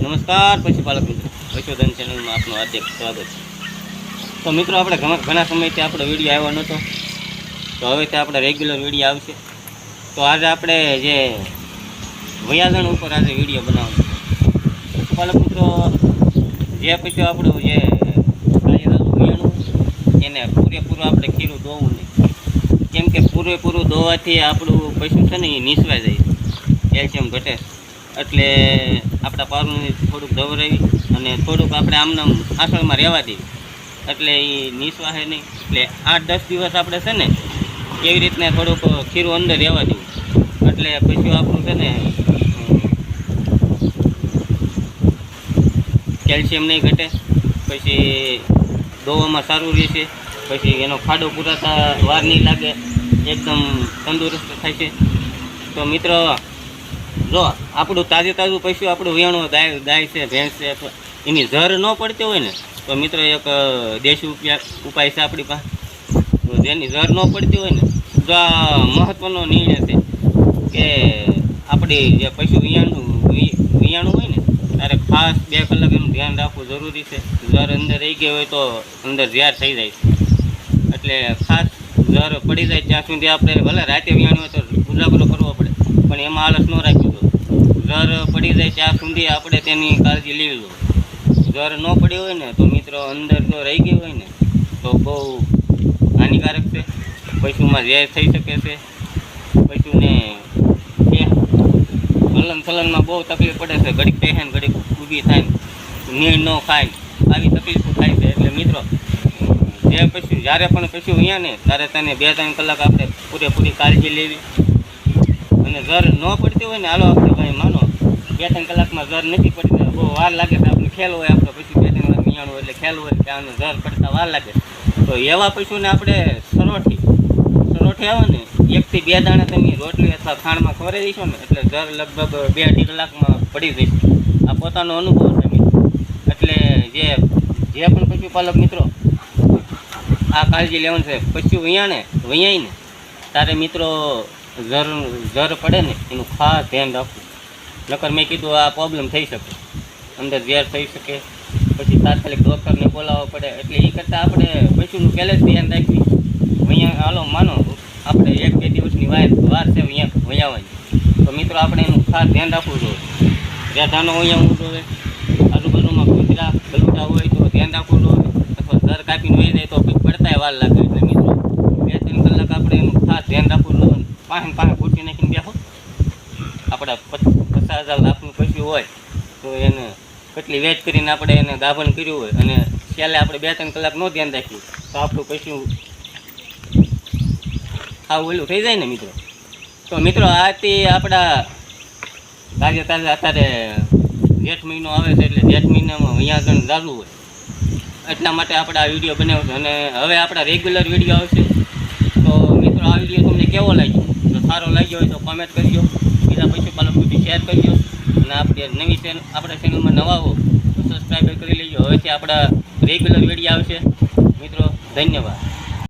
નમસ્કાર પશુપાલક મિત્રો, પશુધન ચેનલમાં આપનું હાર્દિક સ્વાગત છે. તો મિત્રો આપણે ઘણા સમયથી આપણો વિડીયો આવ્યો નહોતો, તો હવેથી આપણે રેગ્યુલર વિડીયો આવશે. તો આજે આપણે જે વયાજણ ઉપર આજે વિડીયો બનાવવાનો. પશુપાલક મિત્રો, જે પશુ આપણું જે વયાણું એને પૂરેપૂરું આપણે ખીરું દોવું નહીં, કેમ કે પૂરેપૂરું દોવાથી આપણું પશુ છે ને એ નીસવાઈ જાય, કેલ્શિયમ ઘટે. એટલે આપણા પારુંને થોડુંક દવરાવી અને થોડુંક આપણે આમનામ આસળમાં રહેવા દઈએ, એટલે એ નીસવાહે નહીં. એટલે 8-10 દિવસ આપણે છે ને એવી રીતના થોડુંક ખીરું અંદર રહેવા દેવું, એટલે પશુ આપણું છે ને કેલ્શિયમ નહીં ઘટે, પછી દોવામાં સારું રહેશે, પછી એનો ખાડો પૂરાતા વાર નહીં લાગે, એકદમ તંદુરસ્ત થાય છે. તો મિત્રો જો આપણું તાજું પશુ આપણું વિયાણું ગાય છે, ભેંસ છે, એની ઝર ન પડતી હોય ને તો મિત્રો એક દેશી ઉપાય છે આપણી પાસે. જેની ઝર ન પડતી હોય ને તો આ મહત્ત્વનો નિર્ણય છે કે આપણી જે પશુ વિયાણું હોય ને ત્યારે ખાસ 2 કલાક એનું ધ્યાન રાખવું જરૂરી છે. ઝર અંદર રહી ગઈ હોય તો અંદર ઝેર થઈ જાય છે, એટલે ખાસ ઝર પડી જાય ત્યાં સુધી આપણે ભલે રાતે વિયાણું હોય તો ઉજાગરો કરવો પડે, પણ એમાં આળસ ન રાખવી દો. ઝર પડી જાય ત્યાં સુધી આપણે તેની કાળજી લેવી લો. ઝર ન પડી હોય ને તો મિત્રો અંદર જો રહી ગઈ હોય ને તો બહુ હાનિકારક છે, પશુમાં ઝેર થઈ શકે છે. પશુને હલન ચલનમાં બહુ તકલીફ પડે છે, ઘડીક પહેને ઘડીક ઊભી થાય, નીણ ન ખાય, આવી તકલીફો થાય છે. એટલે મિત્રો જે પશુ જ્યારે પણ પશુ અહીંયા ને ત્યારે તેને 2-3 કલાક આપણે પૂરેપૂરી કાળજી લેવી. અને ઝર ન પડતી હોય ને હાલો આપણે ભાઈ માનો 2-3 કલાકમાં ઝર નથી પડતી, બહુ વાર લાગે છે, આપણે ખ્યાલ હોય આપણે પશુ 2-3 કલાક વિયાણું એટલે ખ્યાલ હોય કે આને ઝર પડતા વાર લાગે, તો એવા પશુને આપણે સરોઠી આવે ને 1 થી 2 દાણા તમે રોટલી અથવા ખાંડમાં ખવડાવી દઈશો ને એટલે ઝર લગભગ 2-2.5 કલાકમાં પડી જશે. આ પોતાનો અનુભવ છે મિત્રો. એટલે જે પણ પશુપાલક મિત્રો આ કાળજી લેવાની છે, પશુ વૈયાઈને તારે મિત્રો ઝર પડે ને એનું ખાસ ધ્યાન રાખવું, નકર મેં કીધું આ પ્રોબ્લેમ થઈ શકે, અંદર ઝેર થઈ શકે, પછી તાત્કાલિક ડૉક્ટરને બોલાવવો પડે. એટલે એ કરતાં આપણે પશુનું પહેલે જ ધ્યાન રાખવી. વૈયા હાલો માનો આપણે 1-2 દિવસની વાર છે વૈયાવાની, તો મિત્રો આપણે એનું ખાસ ધ્યાન રાખવું જોઈએ. રેઢાનો વૈયાવું જોઈએ, આજુબાજુમાં કૂતરા બલુટા હોય તો ધ્યાન રાખવું જોઈએ, અથવા ઝર કાપીને વહી જાય તો પડતાય વાર લાગે. એટલે મિત્રો 2-3 કલાક આપણે એનું ખાસ ધ્યાન રાખવું જોઈએ. પાસે ખોટી નાખીને બેસો, આપણા 50,000 લાખનું પશુ હોય તો એને કેટલી વેચ કરીને આપણે એને ગાભણ કર્યું હોય અને છેલ્લે આપણે 2-3 કલાક ન ધ્યાન રાખ્યું તો આપણું પશુ આવું ઓલું થઈ જાય ને મિત્રો. તો મિત્રો આથી આપણા તાજા અત્યારે જેઠ મહિનો આવે છે, એટલે જેઠ મહિનામાં વૈયાગણ ચાલુ હોય, એટલા માટે આપણે આ વિડીયો બનાવ્યો છે. અને હવે આપણા રેગ્યુલર વિડીયો આવશે. તો મિત્રો આ વિડીયો તમને કેવો લાગ્યો? જો સારો લાગ્યો હોય તો કોમેન્ટ કરજો, બીજા પશુપાલક સુધી શેર કરજો, અને આપણે આપણા ચેનલમાં નવા હો તો સબસ્ક્રાઈબ કરી લેજો. હવેથી આપણા રેગ્યુલર વિડીયો આવશે મિત્રો. ધન્યવાદ.